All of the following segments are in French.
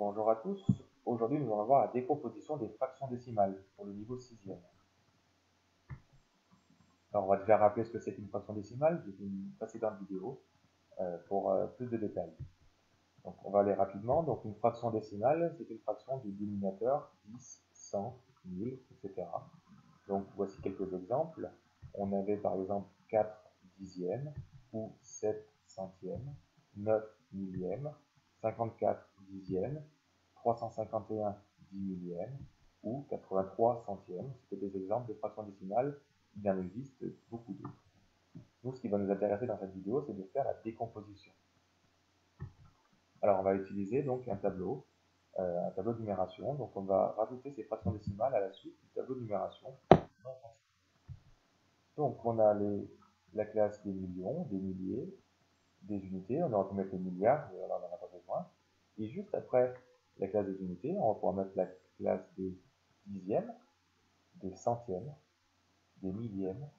Bonjour à tous, aujourd'hui nous allons voir la décomposition des fractions décimales pour le niveau 6e. Alors on va déjà rappeler ce que c'est qu'une fraction décimale, j'ai fait une précédente vidéo pour plus de détails. Donc on va aller rapidement, donc une fraction décimale c'est une fraction du dénominateur 10, 100, 1000, etc. Donc voici quelques exemples, on avait par exemple 4 dixièmes ou 7 centièmes, 9 millièmes, 54 dixièmes, 351 dix millièmes ou 83 centièmes. C'était des exemples de fractions décimales. Il en existe beaucoup d'autres. Nous, ce qui va nous intéresser dans cette vidéo, c'est de faire la décomposition. Alors, on va utiliser donc un tableau de numération. Donc, on va rajouter ces fractions décimales à la suite du tableau de numération. Donc, on a la classe des millions, des milliers, des unités. On aurait pu mettre les milliards, mais alors on n'en a pas besoin. Et juste après la classe des unités, on va pouvoir mettre la classe des dixièmes, des centièmes, des millièmes,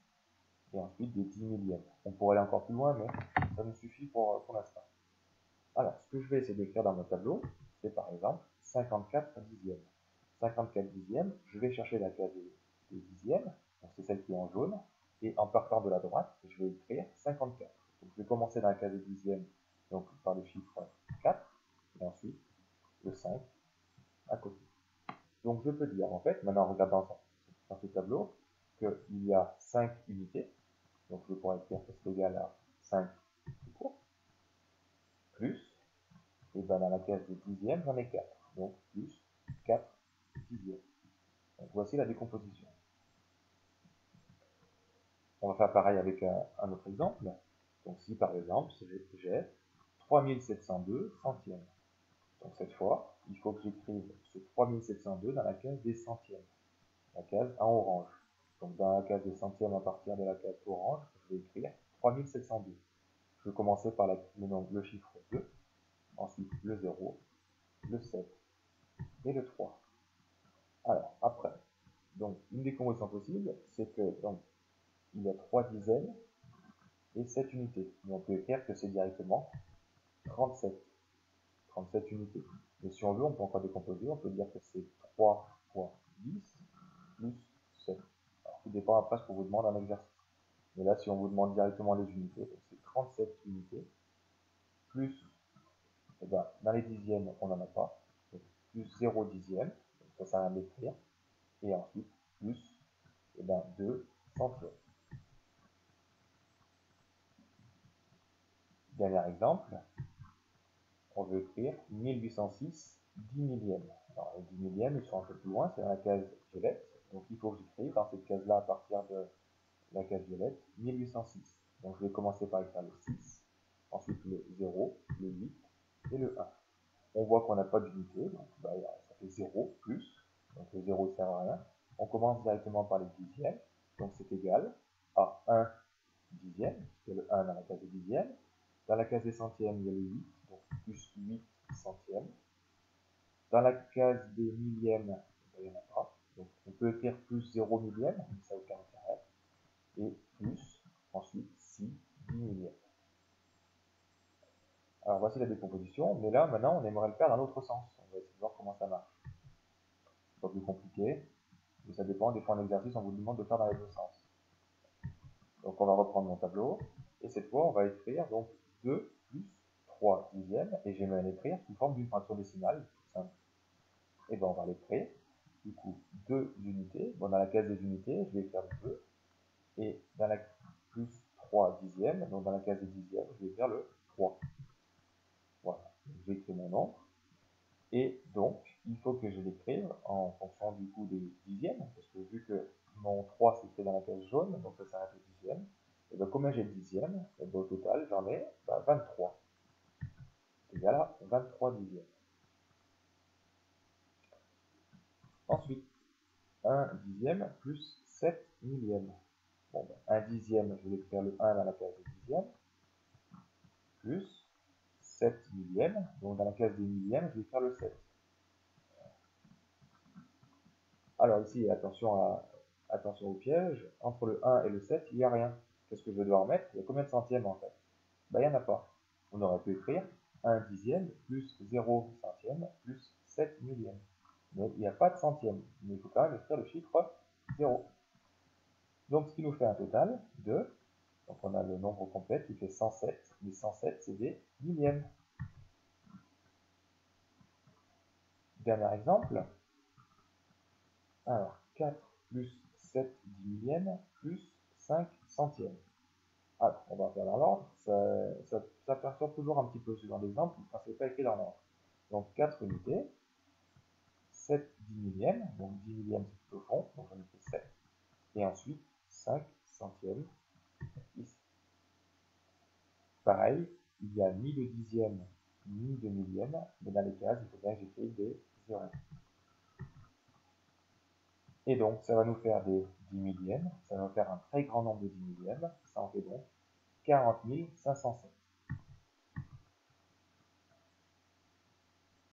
et ensuite des 10 millièmes. On pourrait aller encore plus loin, mais ça nous suffit pour l'instant. Alors, ce que je vais essayer de faire dans mon tableau, c'est par exemple 54 dixièmes. 54 dixièmes, je vais chercher la classe des dixièmes, donc c'est celle qui est en jaune, et en partant de la droite, je vais écrire 54. Donc je vais commencer dans la classe des dixièmes, donc par le chiffre 4, et ensuite le 5 à côté. Donc je peux dire, en fait, maintenant en regardant dans ce tableau, qu'il y a 5 unités, donc je pourrais écrire que c'est égal à 5 tout court, plus, et ben dans la case des dixièmes, j'en ai 4, donc plus 4 dixièmes. Donc voici la décomposition. On va faire pareil avec un autre exemple. Donc si par exemple, j'ai 3702 centièmes. Donc cette fois, il faut que j'écrive ce 3702 dans la case des centièmes, la case en orange. Donc dans la case des centièmes à partir de la case orange, je vais écrire 3702. Je vais commencer par le chiffre 2, ensuite le 0, le 7 et le 3. Alors après, donc une décomposition possible, c'est que donc il y a 3 dizaines et 7 unités. Mais on peut écrire que c'est directement 37. 37 unités. Mais si on veut, on peut encore décomposer, on peut dire que c'est 3 fois 10 plus 7. Alors, tout dépend après ce qu'on vous demande en exercice. Mais là, si on vous demande directement les unités, c'est 37 unités, plus, eh ben, dans les dixièmes, on n'en a pas, donc plus 0 dixième, donc ça sert à rien d'écrire, et ensuite, plus, eh ben, 2 centièmes. Dernier exemple, on veut écrire 1806 10 millièmes. Alors, les 10 millièmes, ils sont un peu plus loin, c'est dans la case violette, donc il faut que j'écrive dans cette case-là, à partir de la case violette, 1806. Donc je vais commencer par écrire le 6, ensuite le 0, le 8 et le 1. On voit qu'on n'a pas d'unité, donc bah, ça fait 0 plus, donc le 0 ne sert à rien. On commence directement par les dixièmes, donc c'est égal à 1 dixième, puisque le 1 dans la case des dixièmes. Dans la case des centièmes, il y a le 8, donc plus 8 centièmes. Dans la case des millièmes, il n'y en a pas, donc on peut écrire plus 0 millième, mais ça n'a aucun intérêt, et plus, ensuite 6 10 millièmes. Alors voici la décomposition, mais là maintenant on aimerait le faire dans l'autre sens. On va essayer de voir comment ça marche. C'est pas plus compliqué, mais ça dépend. Des fois en exercice on vous demande de faire dans les deux sens. Donc on va reprendre mon tableau, et cette fois on va écrire donc 2 plus 3 dixièmes, et j'aimerais l'écrire sous forme d'une fraction décimale, tout simple. Et bien on va l'écrire, du coup 2 unités, bon dans la case des unités je vais écrire 2, et dans la plus 3 dixièmes, donc dans la case des dixièmes je vais écrire le 3. Voilà, j'ai écrit mon nombre. Et donc, il faut que je l'écrive en fonction du coup des dixièmes, parce que vu que mon 3 c'est écrit dans la case jaune, donc ça s'arrête au dixième, et bien combien j'ai de dixièmes? Et bien au total, j'en ai 23. Égal à 23 dixièmes. Ensuite, 1 dixième plus 7 millièmes. Bon, ben, 1 dixième, je vais écrire le 1 dans la case des dixièmes, plus 7 millièmes, donc dans la case des millièmes, je vais écrire le 7. Alors ici, attention au piège, entre le 1 et le 7, il n'y a rien. Qu'est-ce que je vais devoir mettre? Il y a combien de centièmes en fait? Ben, il n'y en a pas. On aurait pu écrire 1 dixième plus 0 centième plus 4 centièmes. Mais il faut quand même écrire le chiffre 0. Donc, ce qui nous fait un total de... Donc, on a le nombre complet qui fait 107. Mais 107, c'est des millièmes. Dernier exemple. Alors, 4 plus 7 10 millièmes plus 5 centièmes. Alors, on va faire dans l'ordre. Ça perturbe toujours un petit peu ce genre d'exemple quand ce n'est pas écrit dans l'ordre. Donc, 4 unités. 7 10 millièmes. Donc, 10 millièmes, c'est tout au fond. Donc, j'en ai fait 7. Et ensuite, 5 centièmes ici. Pareil, il y a ni de dixième ni de millième, mais dans les cases, il faut bien que j'écrive des zéros. Et donc, ça va nous faire des 10 millièmes, ça va nous faire un très grand nombre de 10 millièmes, ça en fait donc 40 507.